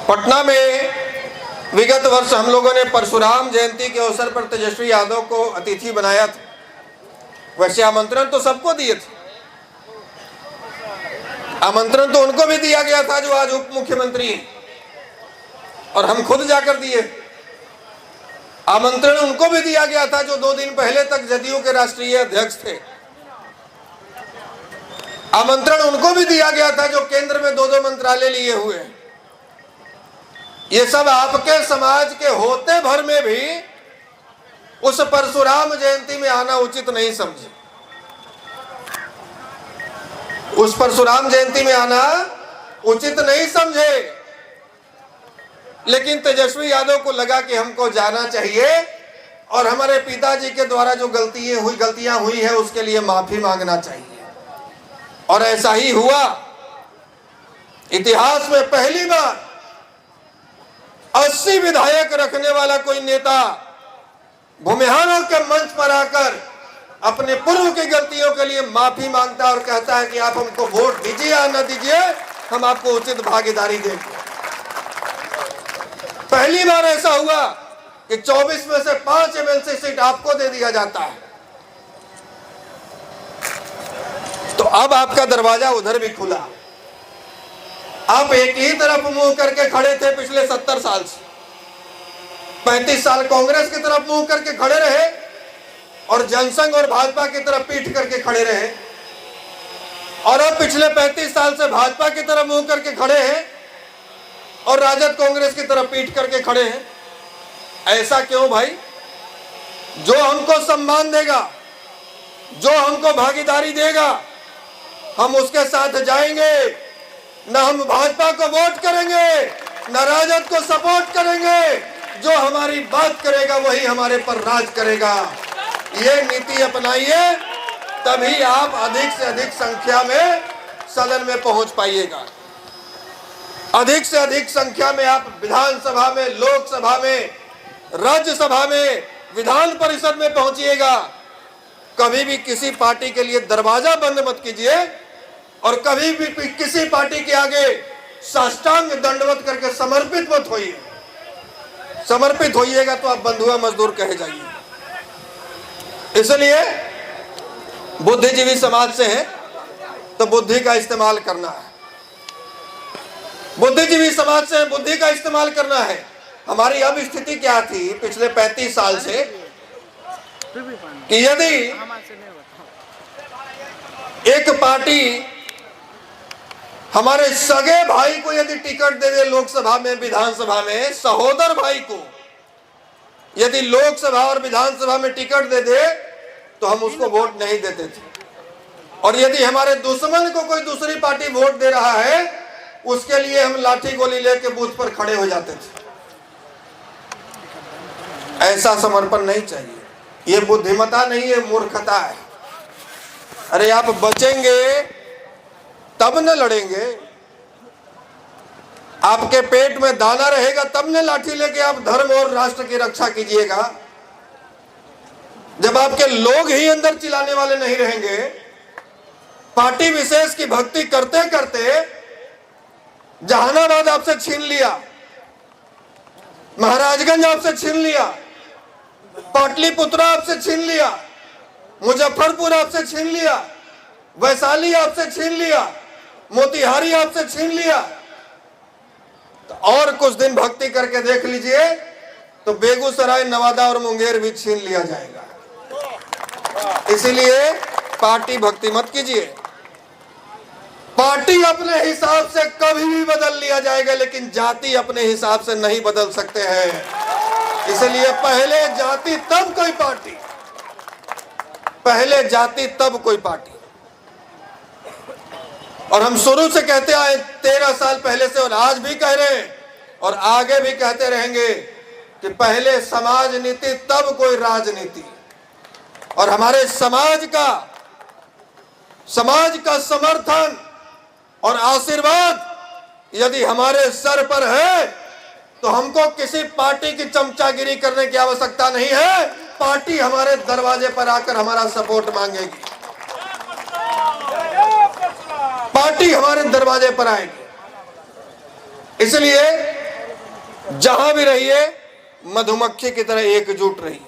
पटना में विगत वर्ष हम लोगों ने परशुराम जयंती के अवसर पर तेजस्वी यादव को अतिथि बनाया था। वैसे आमंत्रण तो सबको दिए थे, आमंत्रण तो उनको भी दिया गया था जो आज उप मुख्यमंत्री हैं, और हम खुद जाकर दिए। आमंत्रण उनको भी दिया गया था जो 2 दिन पहले तक जदयू के राष्ट्रीय अध्यक्ष थे। आमंत्रण उनको भी दिया गया था जो केंद्र में 2-2 मंत्रालय लिए हुए हैं। ये सब आपके समाज के होते भर में भी उस परशुराम जयंती में आना उचित नहीं समझे। उस परशुराम जयंती में आना उचित नहीं समझे, लेकिन तेजस्वी यादव को लगा कि हमको जाना चाहिए और हमारे पिताजी के द्वारा जो गलतियां हुई है उसके लिए माफी मांगना चाहिए। और ऐसा ही हुआ। इतिहास में पहली बार 80 विधायक रखने वाला कोई नेता भूमिहारों के मंच पर आकर अपने पूर्व की गलतियों के लिए माफी मांगता और कहता है कि आप हमको वोट दीजिए या न दीजिए, हम आपको उचित भागीदारी देंगे। पहली बार ऐसा हुआ कि 24 में से 5 एमएलसी सीट आपको दे दिया जाता है। तो अब आपका दरवाजा उधर भी खुला। आप एक ही तरफ मुंह करके खड़े थे पिछले 70 साल से। 35 साल कांग्रेस की तरफ मुंह करके खड़े रहे और जनसंघ और भाजपा की तरफ पीठ करके खड़े रहे, और अब पिछले 35 साल से भाजपा की तरफ मुंह करके खड़े हैं और राजद कांग्रेस की तरफ पीठ करके खड़े हैं। ऐसा क्यों भाई? जो हमको सम्मान देगा, जो हमको भागीदारी देगा, हम उसके साथ जाएंगे। न हम भाजपा को वोट करेंगे, न राजद को सपोर्ट करेंगे। जो हमारी बात करेगा वही हमारे पर राज करेगा। ये नीति अपनाइए, तभी आप अधिक से अधिक संख्या में सदन में पहुंच पाइएगा। अधिक से अधिक संख्या में आप विधानसभा में, लोकसभा में, राज्यसभा में, विधान परिषद में पहुंचिएगा। कभी भी किसी पार्टी के लिए दरवाजा बंद मत कीजिए और कभी भी किसी पार्टी के आगे साष्टांग दंडवत करके समर्पित मत होइए। समर्पित होइएगा तो आप बंधुआ मजदूर कहे जाइए। इसलिए बुद्धिजीवी समाज से हैं तो बुद्धि का इस्तेमाल करना है। बुद्धिजीवी समाज से बुद्धि का इस्तेमाल करना है। हमारी अब स्थिति क्या थी पिछले 35 साल से कि यदि एक पार्टी हमारे सगे भाई को यदि टिकट दे दे लोकसभा में, विधानसभा में, सहोदर भाई को यदि लोकसभा और विधानसभा में टिकट दे दे तो हम उसको वोट नहीं देते थे। और यदि हमारे दुश्मन को कोई दूसरी पार्टी वोट दे रहा है उसके लिए हम लाठी गोली लेके बूथ पर खड़े हो जाते थे। ऐसा समर्पण नहीं चाहिए। ये बुद्धिमता नहीं है, मूर्खता है। अरे आप बचेंगे तब न लड़ेंगे। आपके पेट में दाना रहेगा तब न लाठी लेके आप धर्म और राष्ट्र की रक्षा कीजिएगा। जब आपके लोग ही अंदर चिल्लाने वाले नहीं रहेंगे, पार्टी विशेष की भक्ति करते करते जहानाबाद आपसे छीन लिया, महाराजगंज आपसे छीन लिया, पाटलिपुत्र आपसे छीन लिया, मुजफ्फरपुर आपसे छीन लिया, वैशाली आपसे छीन लिया, मोतिहारी आपसे छीन लिया, तो और कुछ दिन भक्ति करके देख लीजिए तो बेगूसराय, नवादा और मुंगेर भी छीन लिया जाएगा। इसीलिए पार्टी भक्ति मत कीजिए। पार्टी अपने हिसाब से कभी भी बदल लिया जाएगा, लेकिन जाति अपने हिसाब से नहीं बदल सकते हैं। इसलिए पहले जाति तब कोई पार्टी, पहले जाति तब कोई पार्टी। और हम शुरू से कहते आए 13 साल पहले से, और आज भी कह रहे हैं और आगे भी कहते रहेंगे कि पहले समाज नीति तब कोई राजनीति। और हमारे समाज का समर्थन और आशीर्वाद यदि हमारे सर पर है तो हमको किसी पार्टी की चमचागिरी करने की आवश्यकता नहीं है। पार्टी हमारे दरवाजे पर आकर हमारा सपोर्ट मांगेगी, पार्टी हमारे दरवाजे पर आएगी। इसलिए जहां भी रहिए मधुमक्खी की तरह एकजुट रहिए।